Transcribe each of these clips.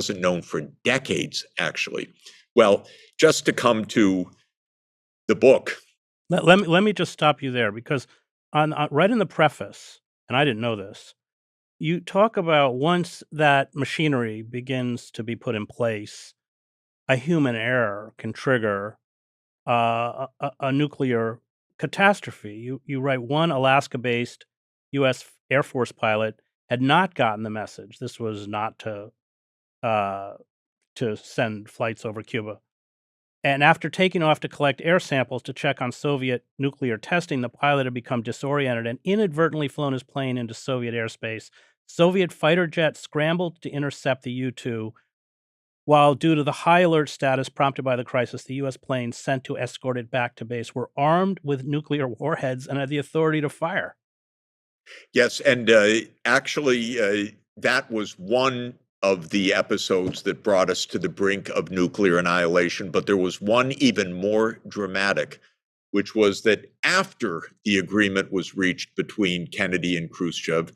wasn't known for decades, actually. Well, just to come to the book. Let me just stop you there, because right in the preface, and I didn't know this, you talk about once that machinery begins to be put in place, a human error can trigger a nuclear catastrophe. You write one Alaska-based U.S. Air Force pilot had not gotten the message. This was not to send flights over Cuba. And after taking off to collect air samples to check on Soviet nuclear testing, the pilot had become disoriented and inadvertently flown his plane into Soviet airspace. Soviet fighter jets scrambled to intercept the U-2, while due to the high alert status prompted by the crisis, the U.S. planes sent to escort it back to base were armed with nuclear warheads and had the authority to fire. Yes, and actually, that was one of the episodes that brought us to the brink of nuclear annihilation. But there was one even more dramatic, which was that after the agreement was reached between Kennedy and Khrushchev,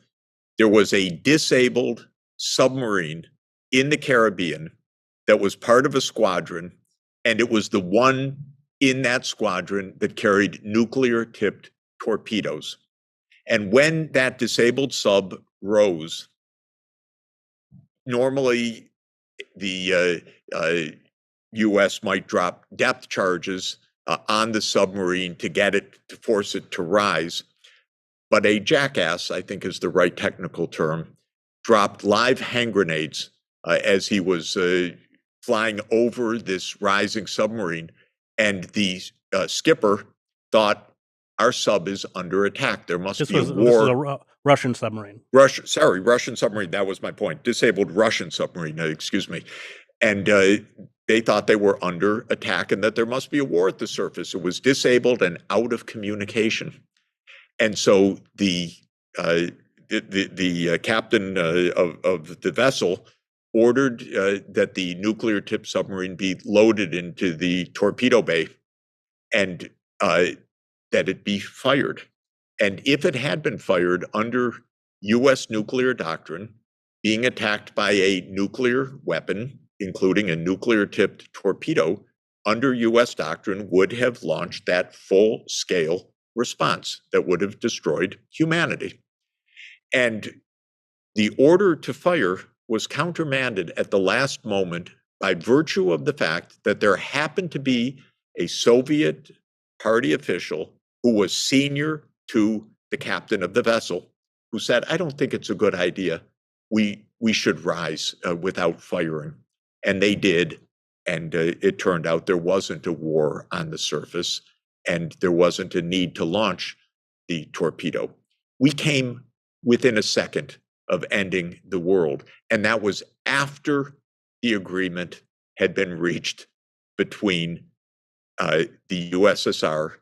there was a disabled submarine in the Caribbean that was part of a squadron, and it was the one in that squadron that carried nuclear-tipped torpedoes. And when that disabled sub rose, normally the U.S. might drop depth charges on the submarine to get it, to force it to rise. But a jackass, I think is the right technical term, dropped live hand grenades as he was flying over this rising submarine. And the skipper thought, our sub is under attack. There must be a war. This was a Russian submarine. Russian submarine. That was my point. Disabled Russian submarine, excuse me. And they thought they were under attack and that there must be a war at the surface. It was disabled and out of communication. And so the captain of the vessel ordered that the nuclear-tipped submarine be loaded into the torpedo bay and that it be fired. And if it had been fired under U.S. nuclear doctrine, being attacked by a nuclear weapon, including a nuclear-tipped torpedo, under U.S. doctrine would have launched that full-scale response that would have destroyed humanity. And the order to fire was countermanded at the last moment by virtue of the fact that there happened to be a Soviet party official who was senior to the captain of the vessel, who said, I don't think it's a good idea. We should rise without firing. And they did. And it turned out there wasn't a war on the surface, and there wasn't a need to launch the torpedo. We came within a second of ending the world. And that was after the agreement had been reached between the USSR